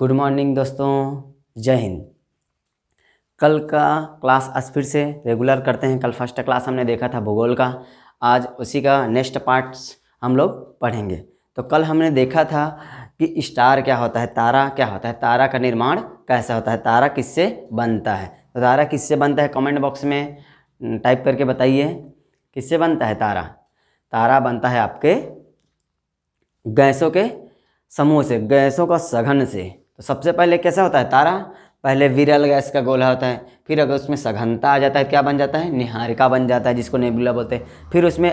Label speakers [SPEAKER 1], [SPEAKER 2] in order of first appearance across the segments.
[SPEAKER 1] Good morning दोस्तों, जय हिंद। कल का क्लास आज फिर से रेगुलर करते हैं। कल फर्स्ट क्लास हमने देखा था भूगोल का, आज उसी का नेक्स्ट पार्ट्स हम लोग पढ़ेंगे। तो कल हमने देखा था कि स्टार क्या होता है, तारा क्या होता है, तारा का निर्माण कैसा होता है, तारा किससे बनता है। तो तारा किससे बनता है, कमेंट बॉक्स में टाइप करके बताइए किससे बनता है तारा। तारा बनता है आपके गैसों के समूह से, गैसों का सघन से। तो सबसे पहले कैसा होता है तारा, पहले विरल गैस का गोला होता है, फिर अगर उसमें सघनता आ जाता है क्या बन जाता है, निहारिका बन जाता है जिसको नेबुला बोलते हैं। फिर उसमें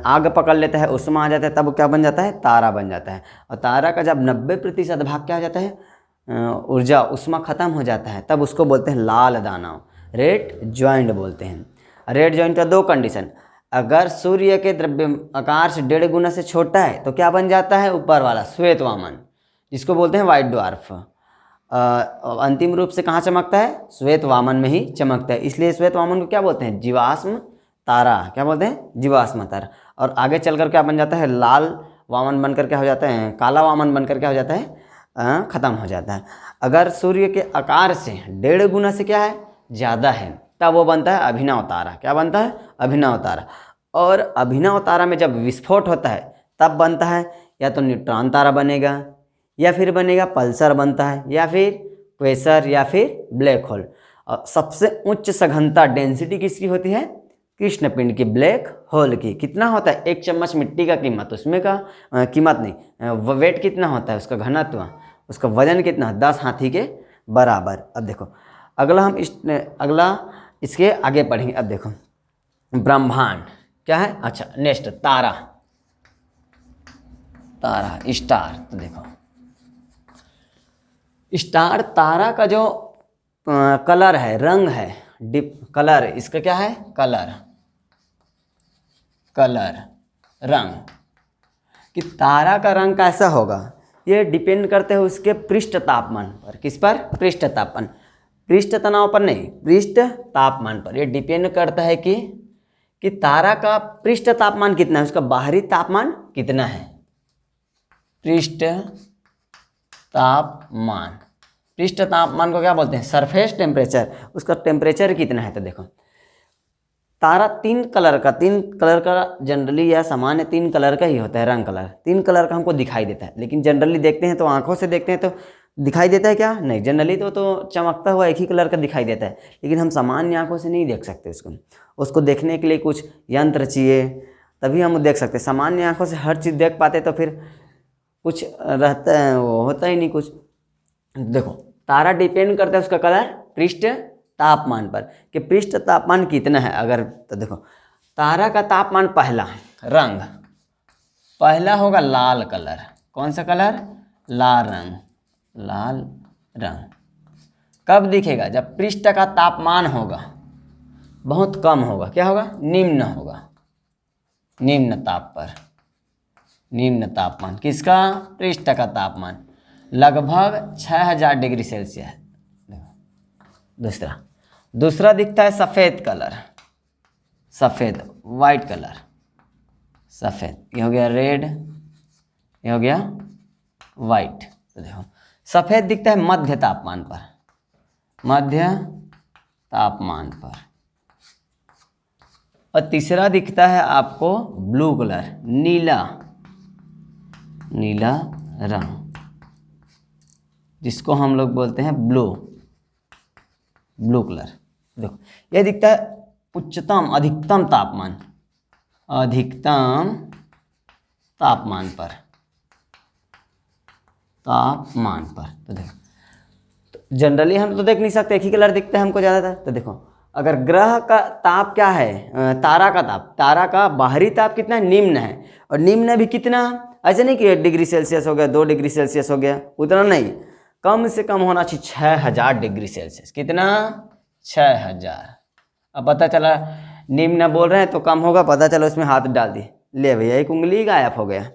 [SPEAKER 1] आग पकड़ लेता है, उष्मा आ जाता है, तब क्या बन जाता है, तारा बन जाता है। और तारा का जब 90% भाग क्या हो जाता है, ऊर्जा उष्मा खत्म हो जाता है, तब उसको बोलते हैं लाल दानव, रेड जॉइंट बोलते हैं। रेड जॉइंट का दो कंडीशन, अगर सूर्य के द्रव्य आकार से 1.5 गुना से छोटा है तो क्या बन जाता है, ऊपर वाला श्वेत वामन जिसको बोलते हैं व्हाइट ड्वार्फ। अंतिम रूप से कहाँ चमकता है, श्वेत वामन में ही चमकता है, इसलिए श्वेत वामन को क्या बोलते हैं, जीवाश्म तारा। क्या बोलते हैं, जीवाश्म तारा। और आगे चलकर क्या बन जाता है, लाल वामन बनकर क्या हो जाता है, काला वामन बनकर क्या हो जाता है, ख़त्म हो जाता है। अगर सूर्य के आकार से 1.5 गुना से क्या है, ज़्यादा है, तब वो बनता है अभिनव तारा। क्या बनता है, अभिनव तारा। और अभिनव तारा में जब विस्फोट होता है तब बनता है या तो न्यूट्रॉन तारा बनेगा, या फिर बनेगा पल्सर बनता है, या फिर क्वेसर, या फिर ब्लैक होल। और सबसे उच्च सघनता डेंसिटी किसकी होती है, कृष्णपिंड की, ब्लैक होल की। कितना होता है, 1 चम्मच मिट्टी का कीमत, उसमें का कीमत नहीं, वेट कितना होता है, उसका घनत्व, उसका वजन कितना, 10 हाथी के बराबर। अब देखो अगला हम अगला इसके आगे पढ़ेंगे। अब देखो ब्रह्मांड क्या है, अच्छा नेक्स्ट तारा, तारा स्टार। तो देखो स्टार तारा का जो कलर है, रंग है, डिप कलर, इसका क्या है, कलर, कलर रंग, कि तारा का रंग कैसा होगा, ये डिपेंड करते हैं उसके पृष्ठ तापमान पर। किस पर, पृष्ठ तापमान, पृष्ठ तनाव पर नहीं, पृष्ठ तापमान पर। ये डिपेंड करता है कि तारा का पृष्ठ तापमान कितना है, उसका बाहरी तापमान कितना है, पृष्ठ तापमान। पृष्ठ तापमान को क्या बोलते हैं, सरफेस टेम्परेचर, उसका टेम्परेचर कितना है। तो देखो तारा 3 कलर का जनरली या सामान्य 3 कलर का ही होता है, रंग कलर 3 कलर का हमको दिखाई देता है। लेकिन जनरली देखते हैं तो आंखों से देखते हैं तो दिखाई देता है क्या, नहीं, जनरली तो चमकता हुआ एक ही कलर का दिखाई देता है। लेकिन हम सामान्य आंखों से नहीं देख सकते उसको देखने के लिए कुछ यंत्र चाहिए, तभी हम देख सकते हैं। सामान्य आंखों से हर चीज़ देख पाते तो फिर कुछ रहता है, वो होता ही नहीं कुछ। देखो तारा डिपेंड करता है उसका कलर पृष्ठ तापमान पर, कि पृष्ठ तापमान कितना है। अगर तो देखो तारा का तापमान, पहला रंग, पहला होगा लाल कलर। कौन सा कलर, लाल रंग, लाल रंग। कब दिखेगा, जब पृष्ठ का तापमान होगा बहुत कम होगा, क्या होगा, निम्न होगा, निम्न ताप पर, निम्न तापमान किसका, पृष्ठ का तापमान लगभग 6000 डिग्री सेल्सियस। दूसरा दिखता है सफ़ेद कलर, सफ़ेद वाइट कलर, सफ़ेद, ये हो गया रेड, ये हो गया वाइट। तो देखो सफ़ेद दिखता है मध्य तापमान पर, मध्य तापमान पर। और तीसरा दिखता है आपको ब्लू कलर, नीला, नीला रंग, जिसको हम लोग बोलते हैं ब्लू, ब्लू कलर। देखो ये दिखता है उच्चतम, अधिकतम तापमान, अधिकतम तापमान पर, तापमान पर। तो देखो तो जनरली हम तो देख नहीं सकते, एक ही कलर दिखता है हमको ज़्यादातर। तो देखो अगर ग्रह का ताप क्या है, तारा का ताप, तारा का बाहरी ताप कितना है, निम्न है। और निम्न भी कितना, ऐसे नहीं कि 1 डिग्री सेल्सियस हो गया, 2 डिग्री सेल्सियस हो गया, उतना नहीं, कम से कम होना चाहिए 6000 डिग्री सेल्सियस। कितना, 6000। अब पता चला निम्न बोल रहे हैं तो कम होगा, पता चला उसमें हाथ डाल दिए, ले भैया एक उंगली गायब हो गया,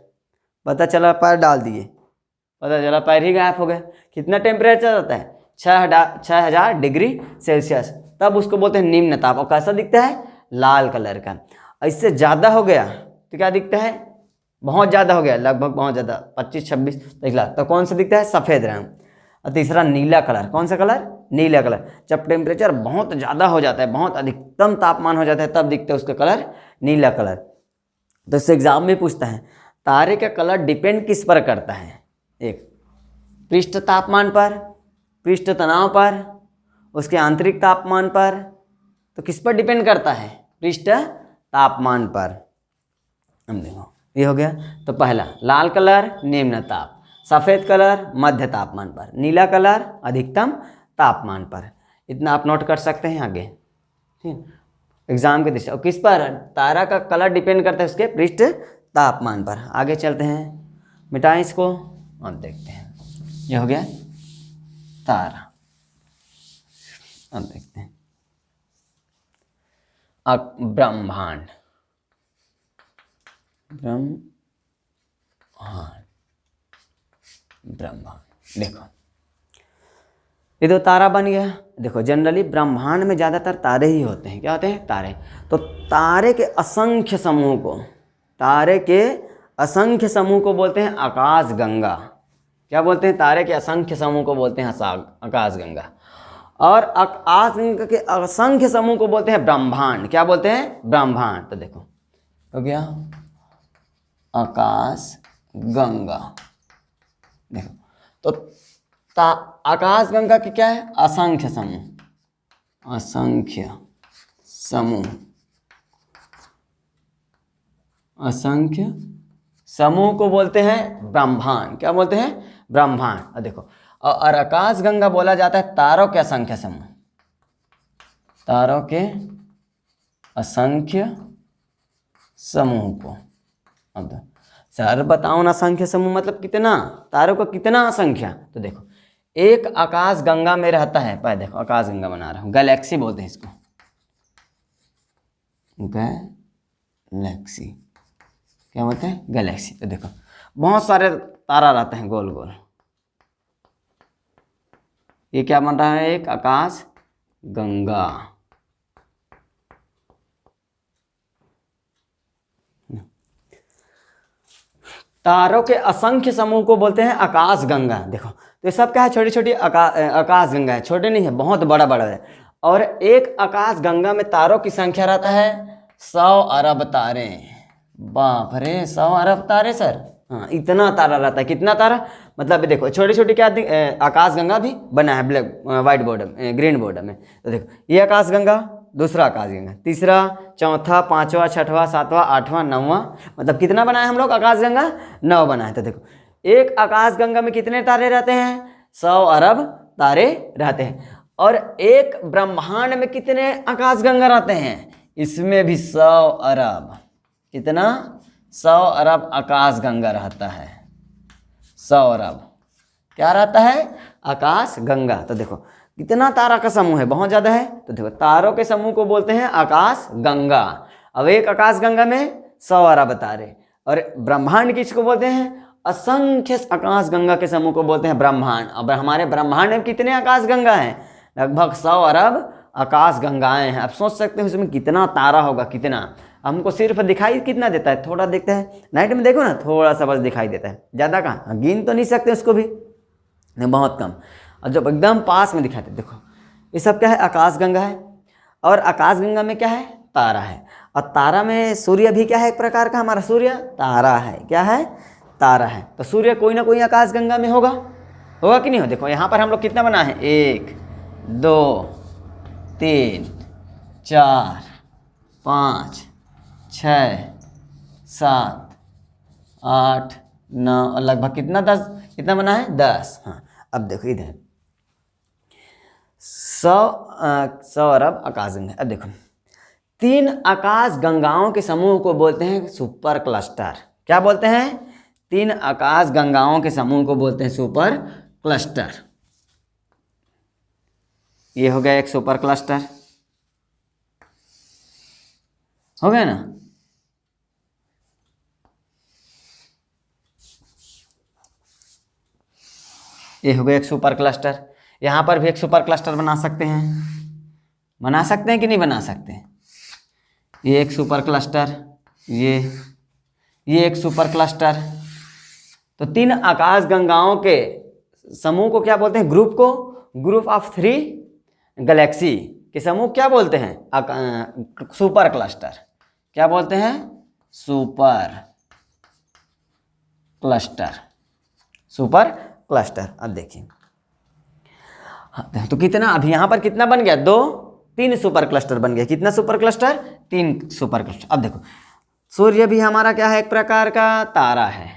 [SPEAKER 1] पता चला पैर डाल दिए, पता चला पैर ही गायब हो गया। कितना टेम्परेचर होता है, 6000 डिग्री सेल्सियस, तब उसको बोलते हैं निम्न ताप। और कैसा दिखता है, लाल कलर का। इससे ज़्यादा हो गया तो क्या दिखता है, बहुत ज़्यादा हो गया, लगभग बहुत ज़्यादा 25-26 लाख, तो कौन सा दिखता है, सफ़ेद रंग। और तीसरा नीला कलर। कौन सा कलर? नीला कलर। जब टेम्परेचर बहुत ज़्यादा हो जाता है, बहुत अधिकतम तापमान हो जाता है, तब दिखता है उसका कलर नीला कलर। तो इससे एग्जाम में पूछता है तारे का कलर डिपेंड किस पर करता है? एक पृष्ठ तापमान पर, पृष्ठ तनाव पर, उसके आंतरिक तापमान पर। तो किस पर डिपेंड करता है? पृष्ठ तापमान पर। हम देखो ये हो गया। तो पहला लाल कलर निम्न ताप, सफ़ेद कलर मध्य तापमान पर, नीला कलर अधिकतम तापमान पर। इतना आप नोट कर सकते हैं आगे, ठीक। एग्जाम के दृष्टि और किस पर तारा का कलर डिपेंड करता है? उसके पृष्ठ तापमान पर। आगे चलते हैं, मिटाएं इसको और देखते हैं। ये हो गया तारा। अब देखते हैं ब्रह्मांड। ब्रह्मांड देखो, ये तो तारा बन गया। देखो जनरली ब्रह्मांड में ज़्यादातर तारे ही होते हैं। क्या होते हैं? तारे। तो तारे के असंख्य समूह को, तारे के असंख्य समूह को बोलते हैं आकाशगंगा। क्या बोलते हैं? तारे के असंख्य समूह को बोलते हैं आकाशगंगा। और आकाशगंगा के असंख्य समूह को बोलते हैं ब्रह्मांड। क्या बोलते हैं? ब्रह्मांड। तो देखो हो गया आकाशगंगा। देखो तो आकाशगंगा की क्या है? असंख्य समूह। असंख्य समूह, असंख्य समूह को बोलते हैं ब्रह्मांड। क्या बोलते हैं? ब्रह्मांड। और देखो और आकाशगंगा बोला जाता है तारों के असंख्य समूह, तारों के असंख्य समूह को। अब सर बताओ ना, असंख्य समूह मतलब कितना? तारों का कितना असंख्य? तो देखो एक आकाशगंगा में रहता है, पहले देखो आकाशगंगा बना रहा हूँ, गैलेक्सी बोलते हैं इसको, गैलेक्सी। क्या बोलते हैं? गैलेक्सी। तो देखो बहुत सारे तारा रहते हैं गोल गोल। ये क्या बन रहा है? एक आकाश गंगा। तारों के असंख्य समूह को बोलते हैं आकाश गंगा। देखो तो ये सब क्या है? छोटी छोटी आकाश गंगा है, छोटे नहीं है, बहुत बड़ा बड़ा है। और एक आकाश गंगा में तारों की संख्या रहता है 100 अरब तारे। बाप रे, 100 अरब तारे सर। हाँ, इतना तारा रहता है। कितना तारा? मतलब देखो छोटी छोटी क्या आकाश गंगा भी बना है ब्लैक वाइट बॉर्डर में, ग्रीन बॉर्डर में। तो देखो ये आकाश गंगा, दूसरा आकाश गंगा, तीसरा, चौथा, पांचवा, छठवां, सातवां, आठवां, नौवां। मतलब कितना बनाए हम लोग आकाश गंगा? 9 बनाए। तो देखो एक आकाश गंगा में कितने तारे रहते हैं? 100 अरब तारे रहते हैं। और एक ब्रह्मांड में कितने आकाश गंगा रहते हैं? इसमें भी 100 अरब। कितना? 100 अरब आकाश गंगा रहता है। 100 अरब क्या रहता है? आकाश गंगा। तो देखो कितना तारा का समूह है, बहुत ज़्यादा है। तो देखो तारों के समूह को बोलते हैं आकाश गंगा। अब एक आकाश गंगा में 100 अरब तारे। और ब्रह्मांड किसको बोलते हैं? असंख्य आकाश गंगा के समूह को बोलते हैं ब्रह्मांड। अब हमारे ब्रह्मांड में कितने आकाश गंगा हैं? लगभग 100 अरब आकाश गंगाएं हैं। आप सोच सकते हैं उसमें कितना तारा होगा, कितना। हमको सिर्फ दिखाई कितना देता है? थोड़ा देखता है, नाइट में देखो ना, थोड़ा सा बस दिखाई देता है, ज़्यादा कहाँ, गिन तो नहीं सकते उसको भी, नहीं, बहुत कम। और जब एकदम पास में दिखाते, देखो ये सब क्या है? आकाशगंगा है। और आकाशगंगा में क्या है? तारा है। और तारा में सूर्य भी क्या है? एक प्रकार का हमारा सूर्य तारा है। क्या है? तारा है। तो सूर्य कोई ना कोई आकाशगंगा में होगा, होगा कि नहीं हो? देखो यहाँ पर हम लोग कितना बना है? 1 2 3 4 5 6 7 8 9 और लगभग कितना 10, कितना बना है? 10। हाँ अब देखो इधर 100 अरब आकाशगंगा। अब देखो 3 आकाश गंगाओं के समूह को बोलते हैं सुपर क्लस्टर। क्या बोलते हैं? 3 आकाश गंगाओं के समूह को बोलते हैं सुपर क्लस्टर। ये हो गया एक सुपर क्लस्टर, हो गया ना। ये हो गया एक सुपर क्लस्टर। यहाँ पर भी एक सुपर क्लस्टर बना सकते हैं, बना सकते हैं कि नहीं बना सकते? ये एक सुपर क्लस्टर, ये एक सुपर क्लस्टर। तो 3 आकाश गंगाओं के समूह को क्या बोलते हैं? ग्रुप को, ग्रुप ऑफ 3 गैलेक्सी के समूह क्या बोलते हैं? Super cluster. क्या बोलते हैं? Super cluster, super cluster. अब देखिए तो कितना, अभी यहाँ पर कितना बन गया? 2, 3 सुपर क्लस्टर बन गया। कितना सुपर क्लस्टर? 3 super cluster. अब देखो सूर्य भी हमारा क्या है? एक प्रकार का तारा है।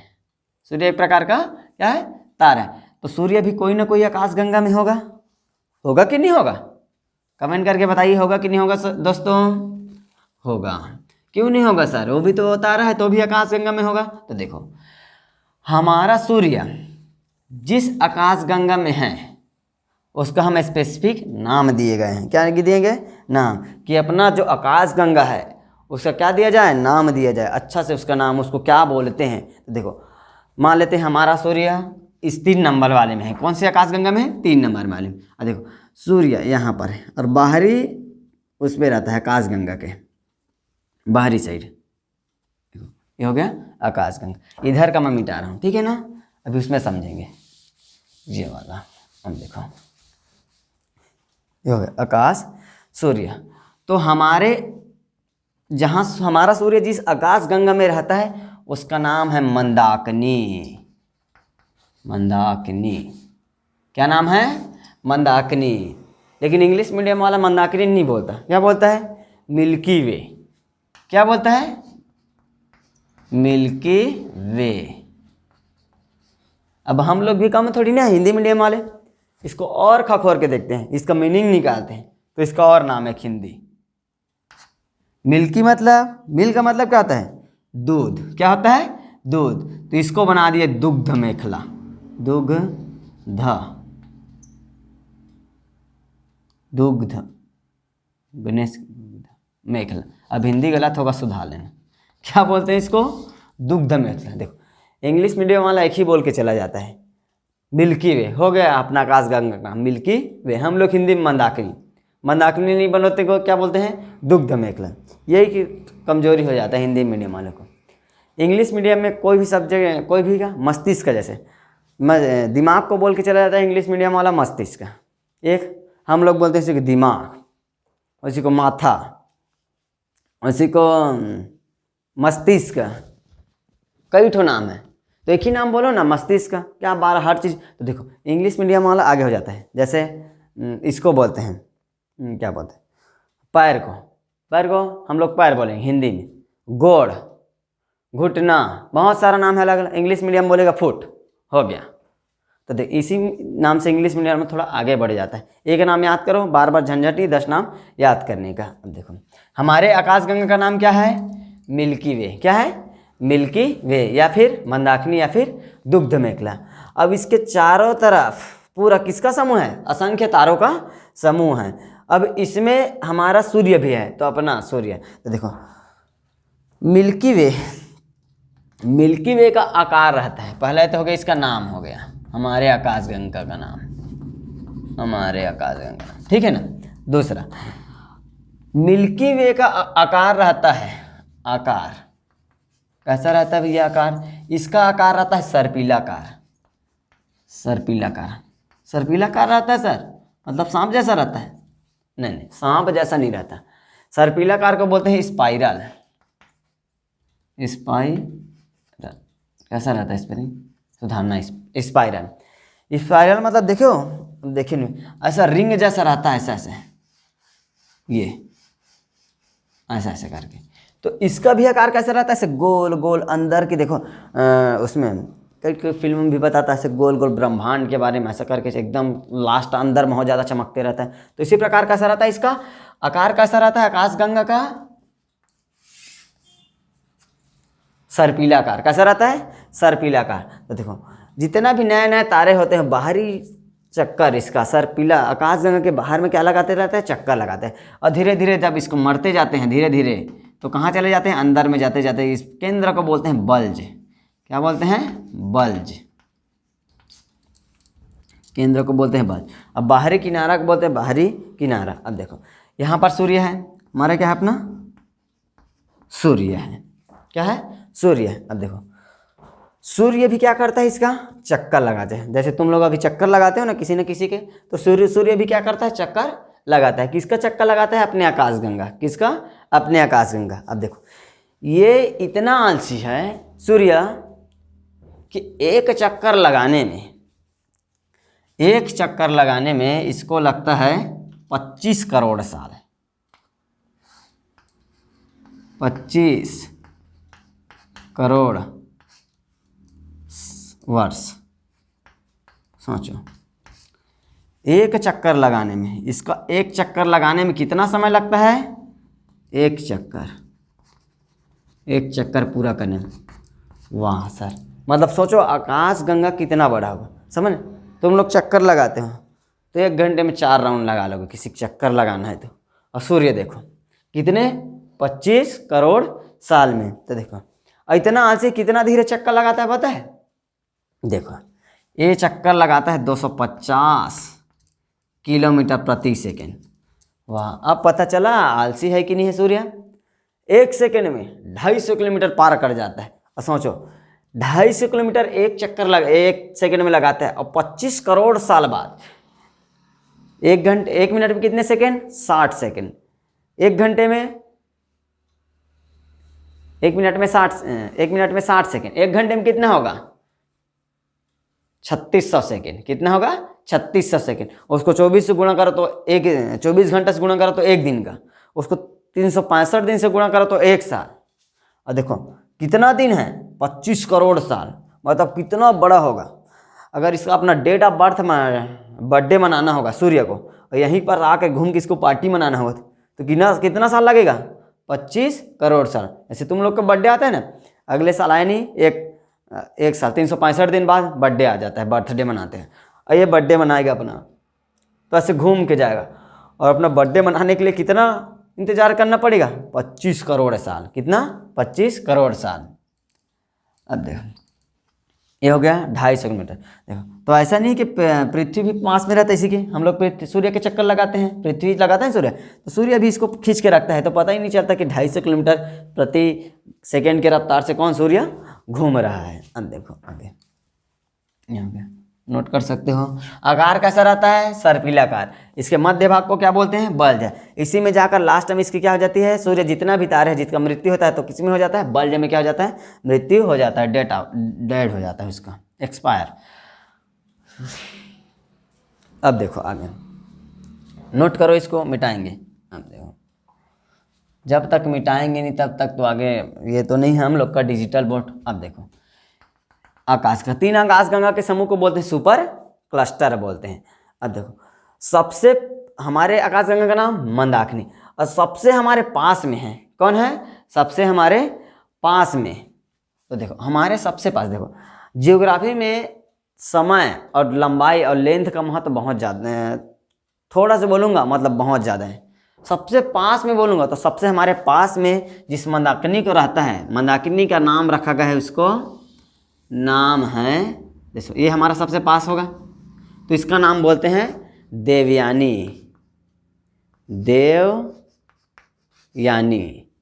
[SPEAKER 1] सूर्य एक प्रकार का क्या है? तारा है। तो सूर्य भी कोई ना कोई आकाशगंगा में होगा, होगा कि नहीं होगा? कमेंट करके बताइए, होगा कि नहीं होगा दोस्तों? होगा। क्यों नहीं होगा सर? वो भी तो तारा है, तो भी आकाशगंगा में होगा। तो देखो हमारा सूर्य जिस आकाशगंगा में है उसका हम स्पेसिफिक नाम दिए गए हैं। क्या दिए गए? नाम, कि अपना जो आकाशगंगा है उसका क्या दिया जाए? नाम दिया जाए। अच्छा से उसका नाम, उसको क्या बोलते हैं? तो देखो मान लेते हैं हमारा सूर्य इस 3 नंबर वाले में है। कौन सी आकाशगंगा में है? 3 नंबर वाले में। अब देखो सूर्य यहाँ पर है और बाहरी उस पर रहता है आकाशगंगा के बाहरी साइड। ये हो गया आकाशगंगा। इधर का मैं मिटा रहा हूँ, ठीक है ना? अभी उसमें समझेंगे ये वाला। अब देखो ये हो गया आकाश सूर्य। तो हमारे जहाँ हमारा सूर्य जिस आकाशगंगा में रहता है उसका नाम है मंदाकिनी। मंदाकिनी, क्या नाम है? मंदाकिनी। लेकिन इंग्लिश मीडियम वाला मंदाकिनी नहीं बोलता, क्या बोलता है? मिल्की वे। क्या बोलता है? मिल्की वे। अब हम लोग भी कम थोड़ी ना, हिंदी मीडियम वाले इसको और खखोर के देखते हैं, इसका मीनिंग निकालते हैं, तो इसका और नाम है हिंदी। मिल्की मतलब, मिल्क का मतलब क्या होता है? दूध। क्या होता है? दूध। तो इसको बना दिए दुग्ध मेखला। दुग्ध गणेश मेखला। अब हिंदी गलत होगा, सुधार लेना। क्या बोलते हैं इसको? दुग्ध मेखला। देखो इंग्लिश मीडियम वाला एक ही बोल के चला जाता है, मिल्की वे। हो गया अपना आकाशगंगा का मिल्की वे। हम लोग हिंदी में मंदाकिनी, मंदाकिनी नहीं बनते को क्या बोलते हैं? दुग्ध मेखला। यही की कमजोरी हो जाता है हिंदी मीडियम वालों को। इंग्लिश मीडियम में कोई भी सब्जेक्ट, कोई भी का मस्तिष्क, जैसे दिमाग को बोल के चला जाता है इंग्लिश मीडियम वाला मस्तिष्क। एक हम लोग बोलते हैं उसी को दिमाग, उसी को माथा, उसी को मस्तिष्क। कई ठो नाम है, तो एक ही नाम बोलो ना, मस्तिष्क का। क्या 12 हर चीज़। तो देखो इंग्लिश मीडियम वाला आगे हो जाता है। जैसे इसको बोलते हैं क्या बोलते हैं? पैर को। पैर को हम लोग पैर बोलेंगे हिंदी में। गोड़, घुटना, बहुत सारा नाम है अलग अलग। इंग्लिश मीडियम बोलेगा फुट। हो गया। तो देख इसी नाम से इंग्लिश मीडियम में थोड़ा आगे बढ़ जाता है। एक नाम याद करो, बार बार झंझट ही 10 नाम याद करने का। अब देखो हमारे आकाशगंगा का नाम क्या है? मिल्की वे। क्या है? मिल्की वे, या फिर मंदाकिनी, या फिर दुग्ध मेखला। अब इसके चारों तरफ पूरा किसका समूह है? असंख्य तारों का समूह है। अब इसमें हमारा सूर्य भी है, तो अपना सूर्य। तो देखो मिल्की वे, मिल्की वे का आकार रहता है। पहले तो हो गया इसका नाम, हो गया हमारे आकाशगंगा का नाम, हमारे आकाशगंगा, ठीक है ना। दूसरा मिल्की वे का आकार रहता है। आकार कैसा रहता है भैया? आकार इसका आकार रहता है सर्पिलाकार। सर्पिलाकार, सर्पिलाकार रहता है सर, मतलब सांप जैसा रहता है? नहीं, सांप जैसा नहीं रहता। सर्पिलाकार को बोलते हैं स्पाइरल। स्पाइरल कैसा रहता है? स्पेलिंग सुधारना। स्पाइरल, स्पाइरल मतलब देखो, देखिए नहीं ऐसा रिंग जैसा रहता है, ऐसा ऐसे, ये ऐसा ऐसे करके। तो इसका भी आकार कैसा रहता है? ऐसे गोल गोल अंदर की। देखो उसमें कई फिल्म भी बताता है ऐसे गोल गोल ब्रह्मांड के बारे में, ऐसा करके एकदम लास्ट अंदर बहुत ज़्यादा चमकते रहता है। तो इसी प्रकार कैसा रहता है इसका आकार? कैसा रहता है आकाशगंगा का? सर्पिलाकार। कैसा रहता है? सर्पिलाकार। तो देखो जितना भी नए नए तारे होते हैं, बाहरी चक्कर इसका सर्पिला, आकाशगंगा के बाहर में क्या लगाते रहते हैं? चक्कर लगाते हैं। और धीरे धीरे जब इसको मरते जाते हैं धीरे धीरे, तो कहाँ चले जाते हैं? अंदर में जाते जाते इस केंद्र को बोलते हैं बल्ज। क्या बोलते हैं? बल्ज। केंद्र को बोलते हैं बल्ज। अब बाहरी किनारा को बोलते हैं बाहरी किनारा। अब देखो यहाँ पर सूर्य है हमारा, क्या है अपना? सूर्य है। क्या है? सूर्य है। अब देखो सूर्य भी क्या करता है, इसका चक्कर लगाते हैं। जैसे तुम लोग अभी चक्कर लगाते हो ना किसी न किसी के, तो सूर्य भी क्या करता है, चक्कर लगाता है। किसका चक्कर लगाता है, अपने आकाशगंगा। किसका, अपने आकाशगंगा। अब देखो ये इतना आलसी है सूर्य कि एक चक्कर लगाने में इसको लगता है 25 करोड़ साल। 25 करोड़ वर्ष। सोचो एक चक्कर लगाने में, इसका एक चक्कर लगाने में कितना समय लगता है, एक चक्कर पूरा करने में। वाह सर, मतलब सोचो आकाशगंगा कितना बड़ा होगा, समझ। तुम लोग चक्कर लगाते हो तो 1 घंटे में 4 राउंड लगा लोगे किसी चक्कर लगाना है तो। और सूर्य देखो कितने, 25 करोड़ साल में। तो देखो इतना आलसी कितना धीरे चक्कर लगाता है पता है। देखो ये चक्कर लगाता है 250 किलोमीटर प्रति सेकेंड। वाह, अब पता चला आलसी है कि नहीं है सूर्य। 1 सेकेंड में 250 किलोमीटर पार कर जाता है। और सोचो 250 किलोमीटर एक सेकेंड में लगाता है, और 25 करोड़ साल बाद 1 मिनट में कितने सेकेंड, 60 सेकेंड। 1 घंटे में 1 मिनट में 60 सेकेंड। 1 घंटे में कितना होगा, 3600 सेकेंड। कितना होगा, 3600 सेकेंड। उसको 24 से गुणा करो तो 24 घंटे से गुणा करो तो 1 दिन का। उसको 365 दिन से गुणा करो तो 1 साल। और देखो कितना दिन है, 25 करोड़ साल। मतलब कितना बड़ा होगा। अगर इसका अपना डेट ऑफ बर्थडे मनाना होगा सूर्य को, और यहीं पर आकर घूम के इसको पार्टी मनाना होगा तो कितना साल लगेगा, 25 करोड़ साल। जैसे तुम लोग का बर्थडे आता है ना, अगले साल आया नहीं, एक साल 365 दिन बाद बर्थडे आ जाता है, बर्थडे मनाते हैं। और ये बर्थडे मनाएगा अपना, तो ऐसे घूम के जाएगा। और अपना बर्थडे मनाने के लिए कितना इंतजार करना पड़ेगा, 25 करोड़ साल। कितना, 25 करोड़ साल। अब देखो ये हो गया 250 किलोमीटर। देखो तो ऐसा नहीं कि पृथ्वी भी पास में रहता है इसी के, हम लोग सूर्य के चक्कर लगाते हैं, पृथ्वी लगाता है सूर्य, तो सूर्य भी इसको खींच के रखता है। तो पता ही नहीं चलता कि 250 किलोमीटर प्रति सेकेंड के रफ्तार से कौन सूर्य घूम रहा है। अब देखो आगे ये हो गया, नोट कर सकते हो। आकार कैसा रहता है, सर्पिलाकार। इसके मध्य भाग को क्या बोलते हैं, बल्ज। इसी में जाकर लास्ट में इसकी क्या हो जाती है, सूर्य जितना भी तारे है जिसका मृत्यु होता है तो किस में हो जाता है, बल्ज में क्या हो जाता है, मृत्यु हो जाता है, डेड हो जाता है उसका, एक्सपायर। अब देखो आगे नोट करो, इसको मिटाएंगे। अब देखो जब तक मिटाएंगे नहीं तब तक तो आगे ये तो नहीं है हम लोग का डिजिटल बोर्ड। अब देखो आकाश का 3 आकाशगंगा के समूह को बोलते हैं सुपर क्लस्टर बोलते हैं। अब देखो सबसे हमारे आकाशगंगा का नाम मंदाकिनी, और सबसे हमारे पास में है कौन है, सबसे हमारे पास में। तो देखो हमारे सबसे पास, देखो जियोग्राफी में समय और लंबाई और लेंथ का महत्व बहुत ज़्यादा है। थोड़ा सा बोलूँगा मतलब बहुत ज़्यादा है। सबसे पास में बोलूँगा तो सबसे हमारे पास में जिस मंदाकिनी को रहता है, मंदाकिनी का नाम रखा गया है, उसको नाम है, देखो ये हमारा सबसे पास होगा तो इसका नाम बोलते हैं देवयानी, देवयानी,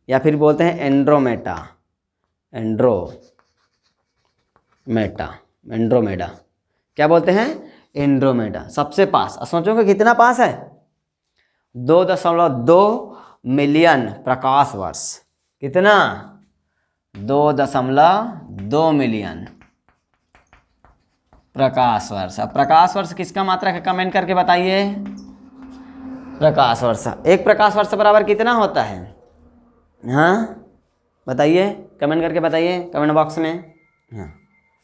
[SPEAKER 1] या फिर बोलते हैं एंड्रोमेडा, एंड्रोमेडा। क्या बोलते हैं, एंड्रोमेडा। सबसे पास, सोचोगे कितना पास है, 2.2 मिलियन प्रकाश वर्ष। कितना, 2.2 मिलियन प्रकाश वर्ष। अब प्रकाश वर्ष किसका मात्रक है, कमेंट करके बताइए। प्रकाश वर्ष, एक प्रकाश वर्ष बराबर कितना होता है, हाँ बताइए, कमेंट करके बताइए कमेंट बॉक्स में। हाँ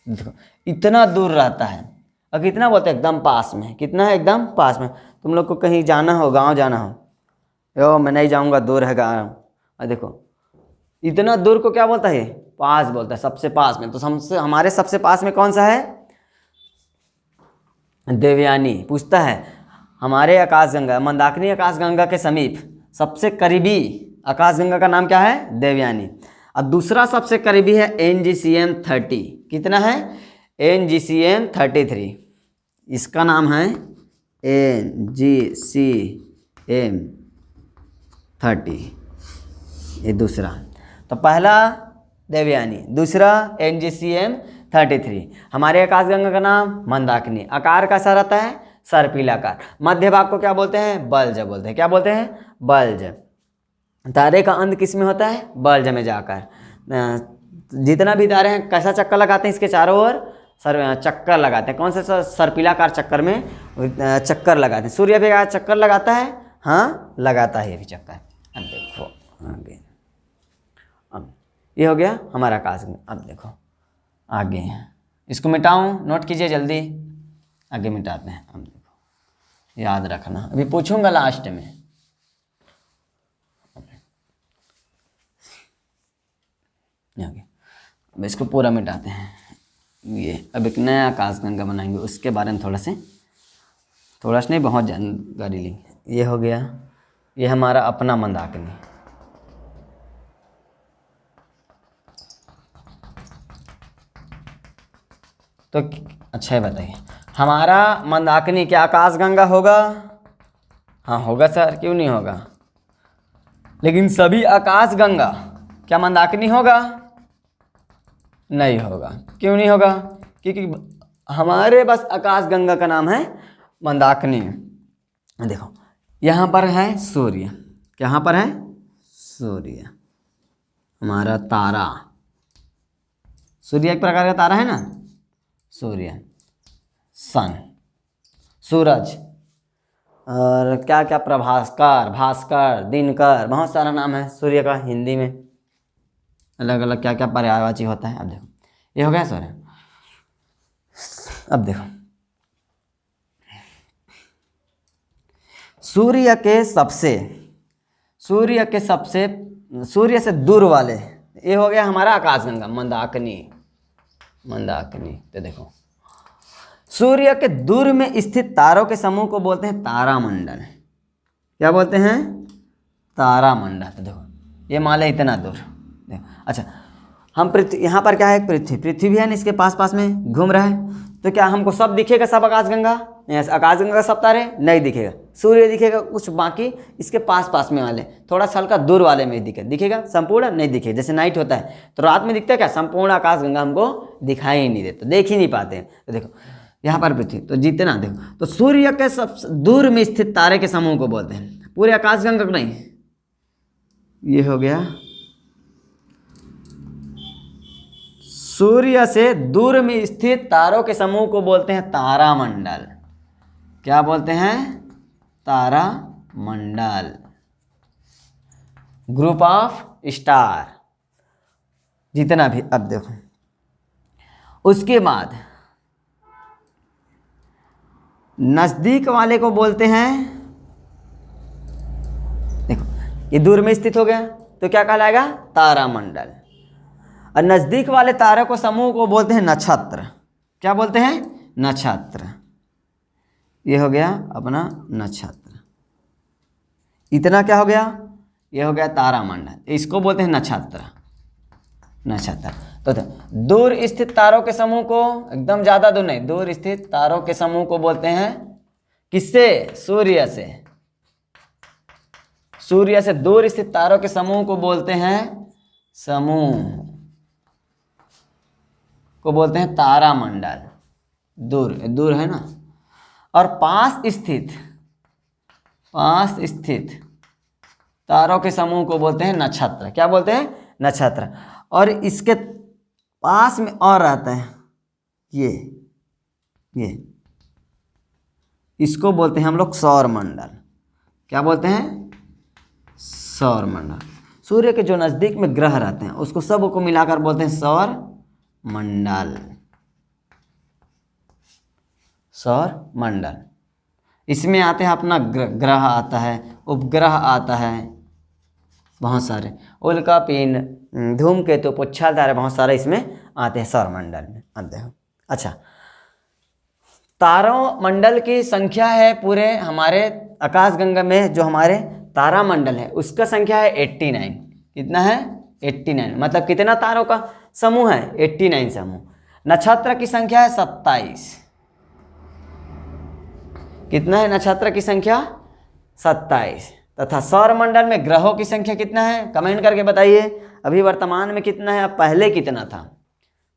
[SPEAKER 1] देखो इतना दूर रहता है, और कितना बोलते हैं, एकदम पास में। कितना है, एकदम पास में। तुम लोग को कहीं जाना हो, गांव जाना हो, यो मैं नहीं जाऊंगा, दूर है गाँव। और देखो इतना दूर को क्या बोलता है, पास बोलता है, सबसे पास में। तो हमारे सबसे पास में कौन सा है, देवयानी। पूछता है हमारे आकाशगंगा मंदाकिनी आकाशगंगा के समीप सबसे करीबी आकाशगंगा का नाम क्या है, देवयानी। अब दूसरा सबसे करीबी है NGCM 30। कितना है, NGCM 33। इसका नाम है NGCM 30, ये दूसरा। तो पहला देवयानी, दूसरा NGCM 33। हमारे आकाशगंगा का नाम मंदाकिनी। आकार कैसा रहता है? सर्पिलाकार। मध्य भाग को क्या बोलते हैं? बल्ज बोलते हैं। क्या बोलते हैं? बल्ज। तारे का अंत किस में होता है? बल्ज में जाकर। जितना भी तारे हैं कैसा चक्कर लगाते हैं? इसके चारों ओर चक्कर लगाते हैं। कौन से? सर्पिलाकार चक्कर में चक्कर लगाते हैं। सूर्य भी चक्कर लगाता है? हाँ, लगाता है ये भी चक्कर। अब देखो आगे, अब ये हो गया हमारा आकाशगंगा। अब देखो आगे, इसको मिटाऊं? नोट कीजिए जल्दी, आगे मिटाते हैं। अब देखो, याद रखना, अभी पूछूंगा लास्ट में। आगे अब इसको पूरा मिटाते हैं। ये अब एक नया आकाशगंगा बनाएंगे, उसके बारे में थोड़ा से नहीं, बहुत जानकारी लेंगे। ये हो गया, ये हमारा अपना मंदाकिनी। तो अच्छा है, बताइए हमारा मंदाकिनी क्या आकाशगंगा होगा? हाँ होगा सर, क्यों नहीं होगा। लेकिन सभी आकाशगंगा क्या मंदाकिनी होगा? नहीं होगा। क्यों नहीं होगा? क्योंकि हमारे बस आकाशगंगा का नाम है मंदाकिनी। देखो यहाँ पर है सूर्य, यहाँ पर है सूर्य, हमारा तारा। सूर्य एक प्रकार का तारा है ना, सूर्य, सन, सूरज, और क्या क्या, प्रभास्कर, भास्कर, दिनकर, बहुत सारा नाम है सूर्य का। हिंदी में अलग अलग क्या क्या पर्यायवाची होता है। अब देखो ये हो गया सूर्य। अब देखो सूर्य से दूर वाले, ये हो गया हमारा आकाशगंगा मंदाकिनी। तो देखो सूर्य के दूर में स्थित तारों के समूह को बोलते हैं तारामंडल। क्या बोलते हैं? तारामंडल। तो देखो ये माला इतना दूर। देखो अच्छा, हम पृथ्वी, यहाँ पर क्या है? पृथ्वी है ना, इसके पास में घूम रहा है। तो क्या हमको सब दिखेगा? सब आकाशगंगा? आकाशगंगा का सब तारे नहीं दिखेगा। सूर्य दिखेगा कुछ, बाकी इसके पास में वाले, थोड़ा सा हल्का दूर वाले में दिखेगा। संपूर्ण नहीं दिखेगा। जैसे नाइट होता है तो रात में दिखता है क्या? संपूर्ण आकाशगंगा हमको दिखाई नहीं देता, देख ही नहीं पाते हैं। तो देखो यहाँ पर पृथ्वी, तो जितना देखो, तो सूर्य के सबसे दूर में स्थित तारे के समूह को बोलते हैं, पूरे आकाशगंगा को नहीं। ये हो गया सूर्य से दूर में स्थित तारों के समूह को बोलते हैं तारामंडल। क्या बोलते हैं? तारामंडल, ग्रुप ऑफ स्टार, जितना भी। अब देखो उसके बाद नजदीक वाले को बोलते हैं, देखो ये दूर में स्थित हो गया तो क्या कहलाएगा? तारामंडल। और नजदीक वाले तारों को समूह को बोलते हैं नक्षत्र। क्या बोलते हैं? नक्षत्र। ये हो गया अपना नक्षत्र। इतना क्या हो गया? ये हो गया तारामंडल, इसको बोलते हैं नक्षत्र। तो दूर स्थित तारों के समूह को, एकदम ज्यादा दूर नहीं, दूर स्थित तारों के समूह को बोलते हैं किससे? सूर्य से। सूर्य से दूर स्थित तारों के समूह को बोलते हैं, समूह को बोलते हैं तारामंडल। दूर है ना। और पास स्थित तारों के समूह को बोलते हैं नक्षत्र। क्या बोलते हैं? नक्षत्र। और इसके पास में और रहता है ये इसको बोलते हैं हम लोग सौरमंडल। क्या बोलते हैं? सौरमंडल। सूर्य के जो नजदीक में ग्रह रहते हैं उसको सब को मिलाकर बोलते हैं सौरमंडल। इसमें आते हैं अपना ग्रह आता है, उपग्रह आता है, बहुत सारे, उल्का पिंड, धूमकेतु, पुच्छर तारे, बहुत सारे इसमें आते हैं सौरमंडल में आते हैं। अच्छा, तारों मंडल की संख्या है पूरे हमारे आकाशगंगा में, जो हमारे तारामंडल है उसका संख्या है 89। कितना है? 89। मतलब कितना तारों का समूह है? 89 समूह। नक्षत्र की संख्या है 27। कितना है नक्षत्र की संख्या? 27। तथा सौरमंडल में ग्रहों की संख्या कितना है? कमेंट करके बताइए। अभी वर्तमान में कितना है, अब पहले कितना था?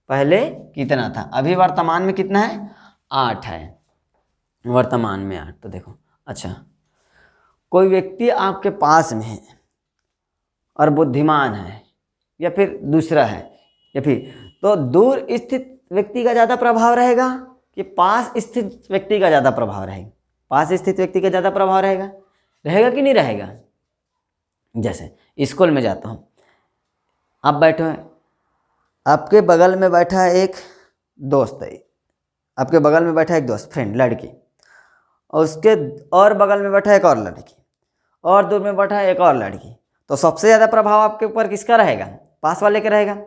[SPEAKER 1] पहले कितना था, अभी वर्तमान में कितना है, 8 है, वर्तमान में 8। तो देखो, अच्छा, कोई व्यक्ति आपके पास में है और बुद्धिमान है, या फिर दूसरा है, या फिर तो दूर स्थित व्यक्ति का ज़्यादा प्रभाव रहेगा कि पास स्थित व्यक्ति का ज़्यादा प्रभाव रहेगा? पास स्थित व्यक्ति का ज़्यादा प्रभाव रहेगा, रहेगा कि नहीं रहेगा? जैसे स्कूल में जाता हूँ, आप बैठे हैं, आपके बगल में बैठा है एक दोस्त है, आपके बगल में बैठा है एक दोस्त, फ्रेंड, लड़की, और उसके और बगल में बैठा है एक और लड़की, और दूर में बैठा है एक और लड़की। तो सबसे ज़्यादा प्रभाव आपके ऊपर किसका रहेगा? पास वाले का रहेगा।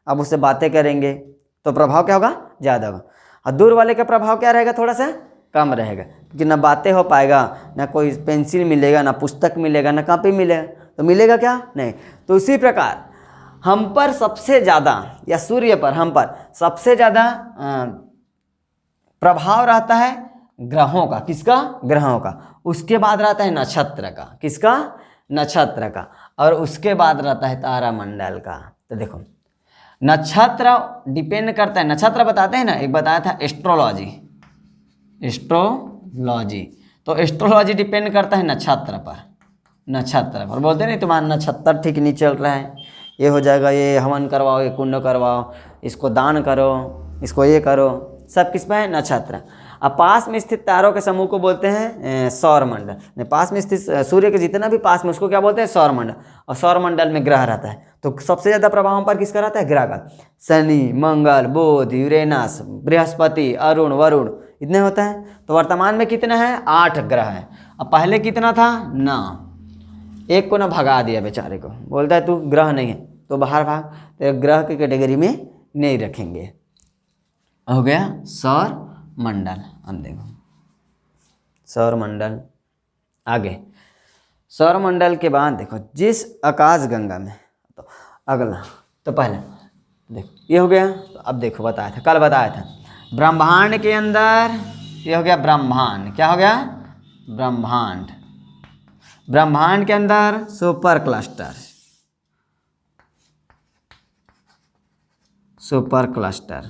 [SPEAKER 1] अब उससे बातें करेंगे तो प्रभाव क्या होगा? ज़्यादा होगा। और दूर वाले का प्रभाव क्या रहेगा? थोड़ा सा कम रहेगा, क्योंकि ना बातें हो पाएगा, ना कोई पेंसिल मिलेगा, ना पुस्तक मिलेगा, ना कॉपी मिलेगा, तो मिलेगा क्या? नहीं। तो इसी प्रकार हम पर सबसे ज़्यादा, या सूर्य पर हम पर सबसे ज़्यादा प्रभाव रहता है ग्रहों का। किसका? ग्रहों का। उसके बाद रहता है नक्षत्र का। किसका? नक्षत्र का। और उसके बाद रहता है तारामंडल का। तो देखो, नक्षत्र डिपेंड करता है, नक्षत्र बताते हैं ना, एक बताया था एस्ट्रोलॉजी, एस्ट्रोलॉजी, तो एस्ट्रोलॉजी डिपेंड करता है नक्षत्र पर। नक्षत्र पर बोलते नहीं, तुम्हारा नक्षत्र ठीक नहीं चल रहा है, ये हो जाएगा, ये हवन करवाओ, ये कुंड करवाओ, इसको दान करो, इसको ये करो, सब किस पर है? नक्षत्र। अब पास में स्थित तारों के समूह को बोलते हैं सौरमंडल। पास में स्थित सूर्य के जितना भी पास में, उसको क्या बोलते हैं? सौरमंडल। और सौरमंडल में ग्रह रहता है, तो सबसे ज़्यादा प्रभाव हम पर किसका रहता है? ग्रह का। शनि, मंगल, बुध, यूरेनस, बृहस्पति, अरुण, वरुण, इतने होता है। तो वर्तमान में कितना है? 8 ग्रह है। अब पहले कितना था? 9। एक को ना भगा दिया बेचारे को, बोलता है तू ग्रह नहीं है तो बाहर भाग, तो ग्रह की कैटेगरी में नहीं रखेंगे। हो गया सौर मंडल। अब देखो सौर मंडल, आगे सौर मंडल के बाद देखो जिस आकाश गंगा में, तो अगला, तो पहले देखो ये हो गया। तो अब देखो बताया था, कल बताया था, ब्रह्मांड के अंदर ये हो गया ब्रह्मांड। क्या हो गया? ब्रह्मांड। ब्रह्मांड के अंदर super cluster, super cluster,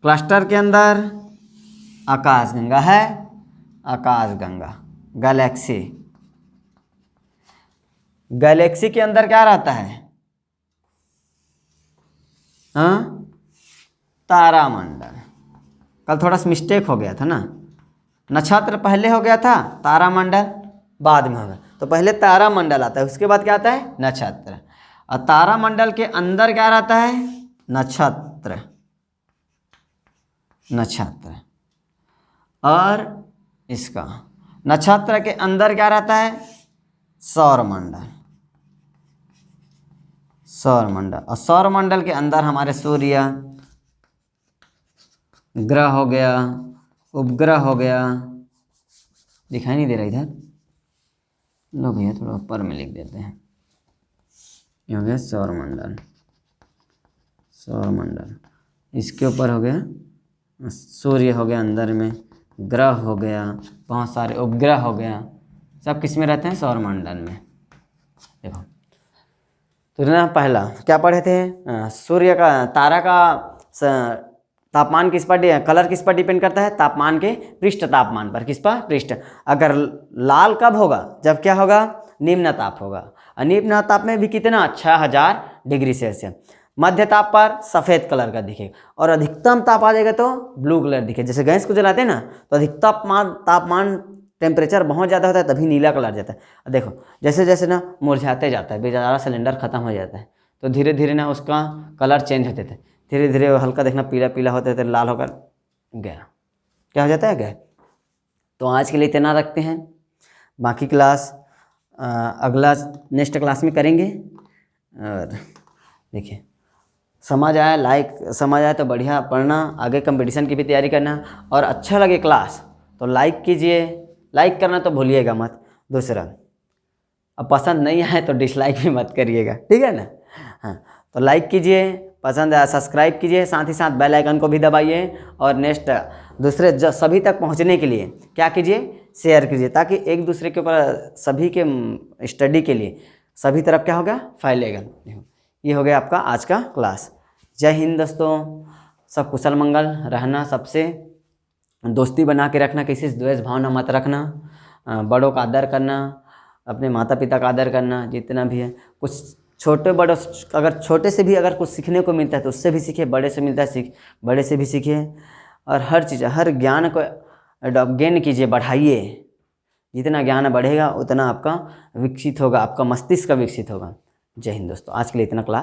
[SPEAKER 1] cluster के अंदर आकाश गंगा है, आकाश गंगा, गैलेक्सी, गैलेक्सी के अंदर क्या रहता है? हाँ, तारामंडल। कल थोड़ा सा मिस्टेक हो गया था ना, नक्षत्र पहले हो गया था, तारामंडल बाद में होगा। तो पहले तारामंडल आता है, उसके बाद क्या आता है? नक्षत्र। और तारामंडल के अंदर क्या रहता है? नक्षत्र, नक्षत्र। और इसका नक्षत्र के अंदर क्या रहता है? सौरमंडल, सौरमंडल। और सौरमंडल के अंदर हमारे सूर्य, ग्रह हो गया, उपग्रह हो गया, दिखाई नहीं दे रहा इधर, लो भैया थोड़ा ऊपर में लिख देते हैं, ये हो गया सौरमंडल, सौरमंडल। इसके ऊपर हो गया सूर्य, हो गया अंदर में, ग्रह हो गया, बहुत सारे उपग्रह हो गया, सब किस में रहते हैं? सौरमंडल में। देखो तो ना पहला क्या पढ़े थे? सूर्य का, तारा का तापमान किस पर, कलर किस पर डिपेंड करता है? तापमान के पृष्ठ तापमान पर। किस पर? पृष्ठ। अगर लाल कब होगा? जब क्या होगा? निम्न ताप होगा। और निम्न ताप में भी कितना? 6000 डिग्री सेल्सियस। मध्य ताप पर सफ़ेद कलर का दिखेगा, और अधिकतम ताप आ जाएगा तो ब्लू कलर दिखेगा। जैसे गैस को जलाते हैं ना, तो अधिकतम तापमान टेम्परेचर बहुत ज़्यादा होता है, तभी नीला कलर जाता है। देखो जैसे जैसे ना मुरझाते जाता है, बेचारा सिलेंडर ख़त्म हो जाता है, तो धीरे धीरे ना उसका कलर चेंज होते थे, धीरे धीरे हल्का देखना पीला पीला होते थे, लाल होकर गया, क्या हो जाता है? गया। तो आज के लिए इतना रखते हैं, बाकी क्लास अगला नेक्स्ट क्लास में करेंगे। और देखिए समझ आया, समझ आया तो बढ़िया पढ़ना, आगे कंपटीशन की भी तैयारी करना, और अच्छा लगे क्लास तो लाइक कीजिए, लाइक करना तो भूलिएगा मत। दूसरा, अब पसंद नहीं आए तो डिसलाइक भी मत करिएगा, ठीक है ना? हाँ, तो लाइक कीजिए, पसंद आया सब्सक्राइब कीजिए, साथ ही साथ बेल आइकन को भी दबाइए, और नेक्स्ट दूसरे सभी तक पहुंचने के लिए क्या कीजिए? शेयर कीजिए, ताकि एक दूसरे के ऊपर सभी के स्टडी के लिए सभी तरफ क्या होगा? फैलेगा। ये हो गया आपका आज का क्लास। जय हिंद दोस्तों, सब कुशल मंगल रहना, सबसे दोस्ती बना के रखना, किसी से द्वेष भावना मत रखना, बड़ों का आदर करना, अपने माता पिता का आदर करना, जितना भी है। कुछ छोटे बड़ों, अगर छोटे से भी अगर कुछ सीखने को मिलता है तो उससे भी सीखिए, बड़े से मिलता है बड़े से भी सीखिए। और हर चीज़, हर ज्ञान को गेन कीजिए, बढ़ाइए। जितना ज्ञान बढ़ेगा उतना आपका विकसित होगा, आपका मस्तिष्क विकसित होगा। जय हिंद दोस्तों, आज के लिए इतना क्लास।